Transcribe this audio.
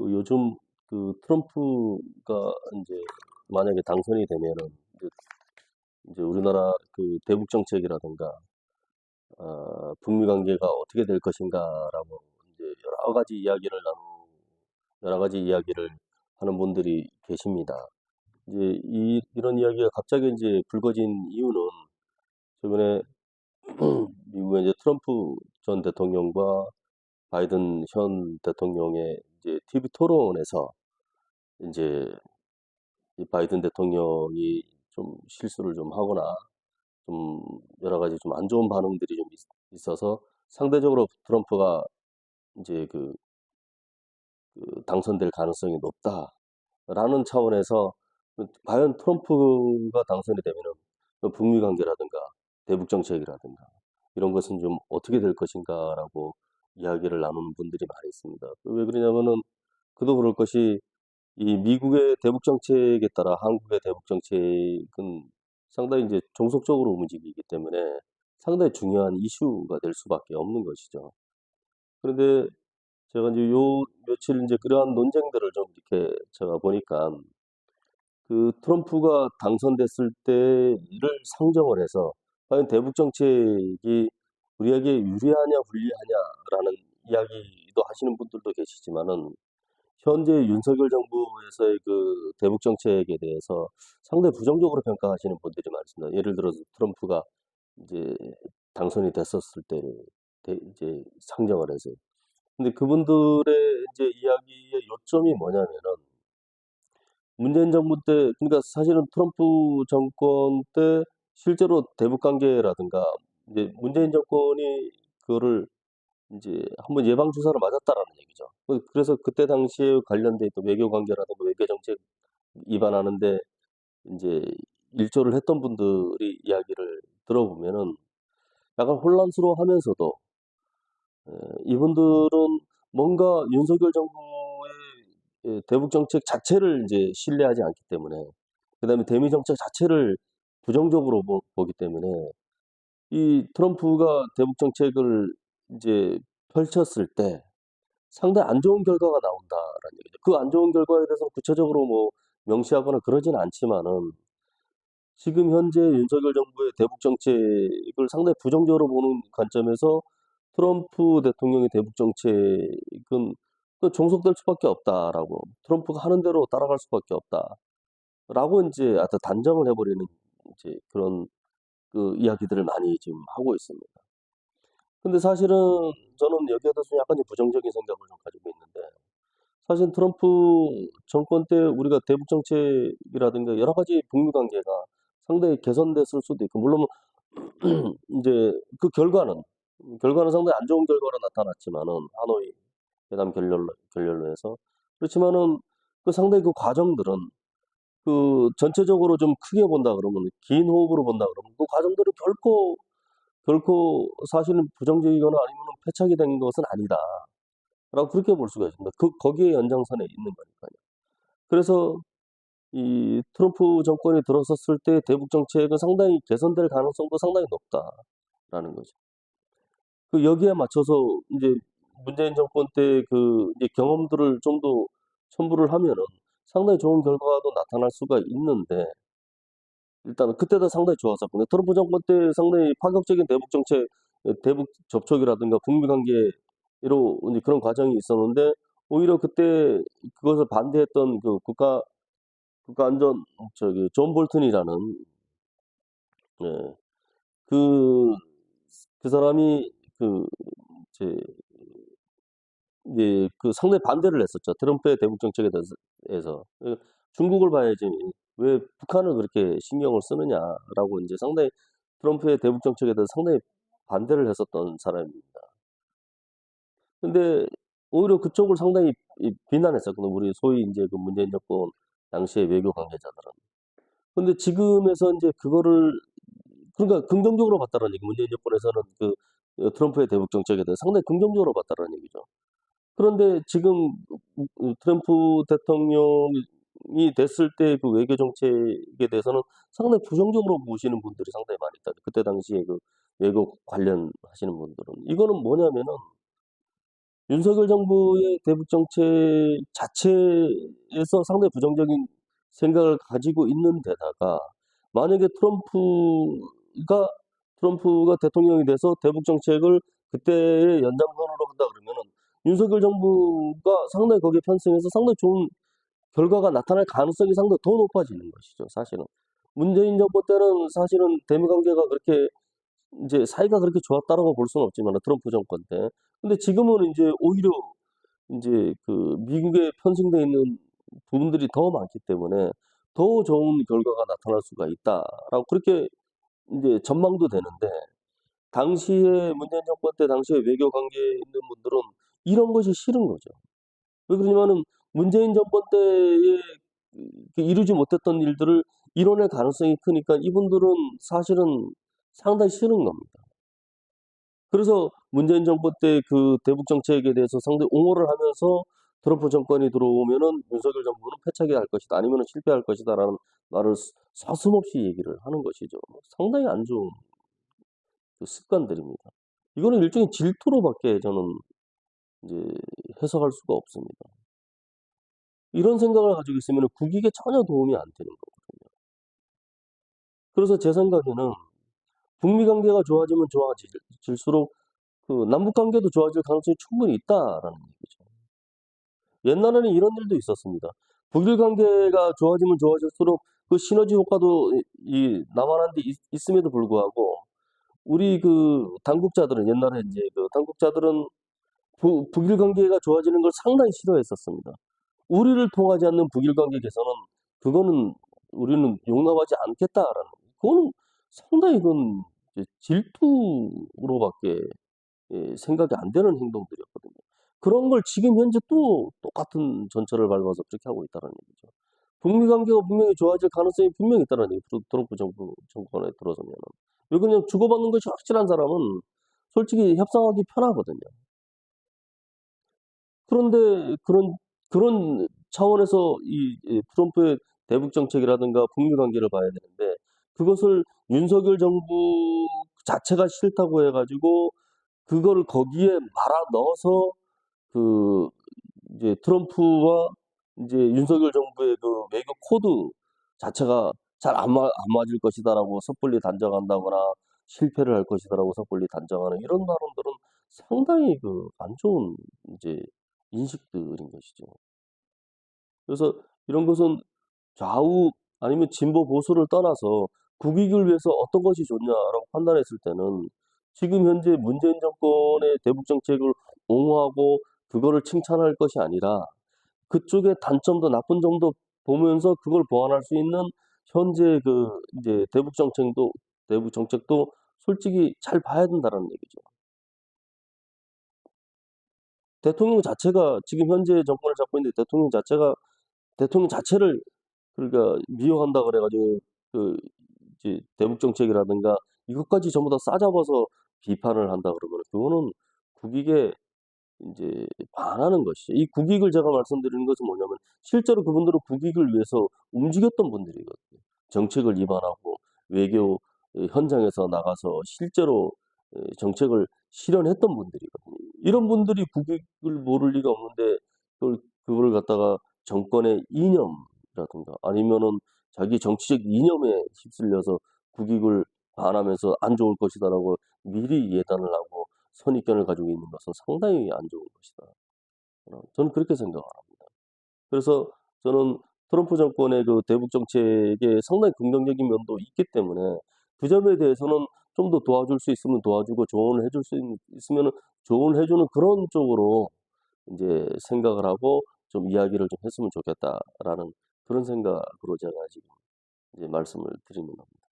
요즘 트럼프가 이제 만약에 당선이 되면은 이제 우리나라 대북 정책이라든가 북미 관계가 어떻게 될 것인가라고 이제 여러 가지 이야기를 하는 분들이 계십니다. 이제 이런 이야기가 갑자기 이제 불거진 이유는 최근에 미국의 이제 트럼프 전 대통령과 바이든 현 대통령의 이제 TV 토론에서 이제 이 바이든 대통령이 좀 실수를 좀 하거나 좀 여러 가지 좀 안 좋은 반응들이 좀 있어서 상대적으로 트럼프가 이제 당선될 가능성이 높다라는 차원에서 과연 트럼프가 당선이 되면은 북미 관계라든가 대북 정책이라든가 이런 것은 좀 어떻게 될 것인가라고 이야기를 나누는 분들이 많이 있습니다. 왜 그러냐면은 그도 그럴 것이 이 미국의 대북 정책에 따라 한국의 대북 정책은 상당히 이제 종속적으로 움직이기 때문에 상당히 중요한 이슈가 될 수밖에 없는 것이죠. 그런데 제가 이제 요 며칠 이제 그러한 논쟁들을 좀 이렇게 제가 보니까 트럼프가 당선됐을 때를 상정을 해서 과연 대북 정책이 우리에게 유리하냐 불리하냐라는 이야기도 하시는 분들도 계시지만은 현재 윤석열 정부에서의 대북 정책에 대해서 상당히 부정적으로 평가하시는 분들이 많습니다. 예를 들어서 트럼프가 이제 당선이 됐었을 때를 이제 상정을 해서. 근데 그분들의 이제 이야기의 요점이 뭐냐면은 문재인 정부 때, 그러니까 사실은 트럼프 정권 때 실제로 대북 관계라든가 이제 문재인 정권이 그거를 이제 한번 예방 주사를 맞았다라는 얘기죠. 그래서 그때 당시에 관련돼 있던 외교 관계라든가 외교 정책 입안하는데 이제 일조를 했던 분들이 이야기를 들어보면은 약간 혼란스러워하면서도 이분들은 뭔가 윤석열 정부의 대북 정책 자체를 이제 신뢰하지 않기 때문에, 그다음에 대미 정책 자체를 부정적으로 보기 때문에 이 트럼프가 대북 정책을 이제 펼쳤을 때 상당히 안 좋은 결과가 나온다라는 얘기죠. 그 안 좋은 결과에 대해서 구체적으로 뭐 명시하거나 그러진 않지만은 지금 현재 윤석열 정부의 대북 정책을 상당히 부정적으로 보는 관점에서 트럼프 대통령의 대북 정책은 종속될 수밖에 없다라고, 트럼프가 하는 대로 따라갈 수밖에 없다라고 이제 하여튼 단정을 해버리는 이제 그런 이야기들을 많이 지금 하고 있습니다. 근데 사실은 저는 여기에 대해서 약간 좀 부정적인 생각을 좀 가지고 있는데, 사실 트럼프 정권 때 우리가 대북 정책이라든가 여러 가지 북미 관계가 상당히 개선됐을 수도 있고, 물론 이제 그 결과는 상당히 안 좋은 결과로 나타났지만은 하노이 회담 결렬로 해서. 그렇지만은 상당히 그 과정들은 전체적으로 좀 크게 본다 그러면, 긴 호흡으로 본다 그러면 그 과정들은 결코 사실은 부정적이거나 아니면 패착이 된 것은 아니다라고 그렇게 볼 수가 있습니다. 거기에 연장선에 있는 거니까요. 그래서 이 트럼프 정권이 들어섰을 때 대북 정책은 상당히 개선될 가능성도 상당히 높다라는 거죠. 여기에 맞춰서 이제 문재인 정권 때 이제 경험들을 좀 더 첨부를 하면은 상당히 좋은 결과도 나타날 수가 있는데, 일단은 그때도 상당히 좋았었거든요. 트럼프 정권 때 상당히 파격적인 대북 정책, 대북 접촉이라든가 북미 관계로 이제 그런 과정이 있었는데, 오히려 그때 그것을 반대했던 국가안전 존 볼튼이라는, 예, 그 사람이 이제 상당히 반대를 했었죠. 트럼프의 대북 정책에 대해서. 중국을 봐야지 왜 북한을 그렇게 신경을 쓰느냐라고 이제 상당히 트럼프의 대북 정책에 대해서 상당히 반대를 했었던 사람입니다. 근데 오히려 그쪽을 상당히 비난했었거든요. 우리 소위 이제 문재인 정권 당시의 외교 관계자들은. 근데 지금에서 이제 그거를, 그러니까 긍정적으로 봤다는 얘기, 문재인 정권에서는 트럼프의 대북 정책에 대해서 상당히 긍정적으로 봤다는 얘기죠. 그런데 지금 트럼프 대통령이 됐을 때 외교 정책에 대해서는 상당히 부정적으로 보시는 분들이 상당히 많이 있다. 그때 당시에 외교 관련하시는 분들은. 이거는 뭐냐면은 윤석열 정부의 대북 정책 자체에서 상당히 부정적인 생각을 가지고 있는 데다가 만약에 트럼프가 대통령이 돼서 대북 정책을 그때의 연장선으로 한다 그러면은 윤석열 정부가 상당히 거기에 편승해서 상당히 좋은 결과가 나타날 가능성이 상당히 더 높아지는 것이죠, 사실은. 문재인 정부 때는 사실은 대미 관계가 그렇게 이제 사이가 그렇게 좋았다라고 볼 수는 없지만 트럼프 정권 때. 근데 지금은 이제 오히려 이제 그 미국에 편승돼 있는 부분들이 더 많기 때문에 더 좋은 결과가 나타날 수가 있다라고 그렇게 이제 전망도 되는데 당시에 문재인 정권 때 당시에 외교 관계에 있는 분들은 이런 것이 싫은 거죠. 왜 그러냐면은 문재인 정권 때에 이루지 못했던 일들을 이뤄낼 가능성이 크니까 이분들은 사실은 상당히 싫은 겁니다. 그래서 문재인 정부 때 그 대북 정책에 대해서 상당히 옹호를 하면서 트럼프 정권이 들어오면은 윤석열 정부는 패착이 할 것이다. 아니면은 실패할 것이다라는 말을 서슴없이 얘기를 하는 것이죠. 상당히 안 좋은 그 습관들입니다. 이거는 일종의 질투로밖에 저는 이제 해석할 수가 없습니다. 이런 생각을 가지고 있으면 국익에 전혀 도움이 안 되는 거거든요. 그래서 제 생각에는 북미 관계가 좋아지면 좋아질수록 그 남북 관계도 좋아질 가능성이 충분히 있다라는 얘기죠. 옛날에는 이런 일도 있었습니다. 북일 관계가 좋아지면 좋아질수록 그 시너지 효과도 남한한테 있음에도 불구하고 우리 그 당국자들은 옛날에 이제 그 당국자들은 북일 관계가 좋아지는 걸 상당히 싫어했었습니다. 우리를 통하지 않는 북일 관계 개선은 그거는 우리는 용납하지 않겠다라는 그거는 상당히 그건 질투로밖에 생각이 안 되는 행동들이었거든요. 그런 걸 지금 현재 또 똑같은 전철을 밟아서 그렇게 하고 있다는 얘기죠. 북미 관계가 분명히 좋아질 가능성이 분명히 있다는 얘기죠. 트럼프 정권에 들어서면은. 왜 그냥 주고받는 것이 확실한 사람은 솔직히 협상하기 편하거든요. 그런데 그런 차원에서 트럼프의 대북 정책이라든가 북미 관계를 봐야 되는데 그것을 윤석열 정부 자체가 싫다고 해가지고 그거를 거기에 말아 넣어서 그 이제 트럼프와 이제 윤석열 정부의 그 외교 코드 자체가 잘 안 맞을 것이다라고 섣불리 단정한다거나 실패를 할 것이다라고 섣불리 단정하는 이런 발언들은 상당히 그 안 좋은 이제 인식들인 것이죠. 그래서 이런 것은 좌우 아니면 진보 보수를 떠나서 국익을 위해서 어떤 것이 좋냐라고 판단했을 때는 지금 현재 문재인 정권의 대북 정책을 옹호하고 그거를 칭찬할 것이 아니라 그쪽의 단점도 나쁜 점도 보면서 그걸 보완할 수 있는 현재 그 이제 대북 정책도 솔직히 잘 봐야 된다는 얘기죠. 대통령 자체가 지금 현재 정권을 잡고 있는데 대통령 자체를 그러니까 미워한다 그래 가지고 그 이제 대북 정책이라든가 이것까지 전부 다 싸잡아서 비판을 한다 그러면 그거는 국익에 인제 반하는 것이죠. 이 국익을 제가 말씀드리는 것은 뭐냐면 실제로 그분들은 국익을 위해서 움직였던 분들이거든요. 정책을 입안하고 외교 현장에서 나가서 실제로 정책을 실현했던 분들이거든요. 이런 분들이 국익을 모를 리가 없는데 그거를 갖다가 정권의 이념이라든가 아니면은 자기 정치적 이념에 휩쓸려서 국익을 반하면서 '안 좋을 것이다.'라고 미리 예단을 하고 선입견을 가지고 있는 것은 상당히 안 좋은 것이다. 저는 그렇게 생각을 합니다. 그래서 저는 트럼프 정권의 그 대북 정책에 상당히 긍정적인 면도 있기 때문에 그 점에 대해서는 좀 더 도와줄 수 있으면 도와주고 조언을 해줄 수 있으면은 조언을 해주는 그런 쪽으로 이제 생각을 하고 좀 이야기를 좀 했으면 좋겠다라는 그런 생각으로 제가 지금 이제 말씀을 드리는 겁니다.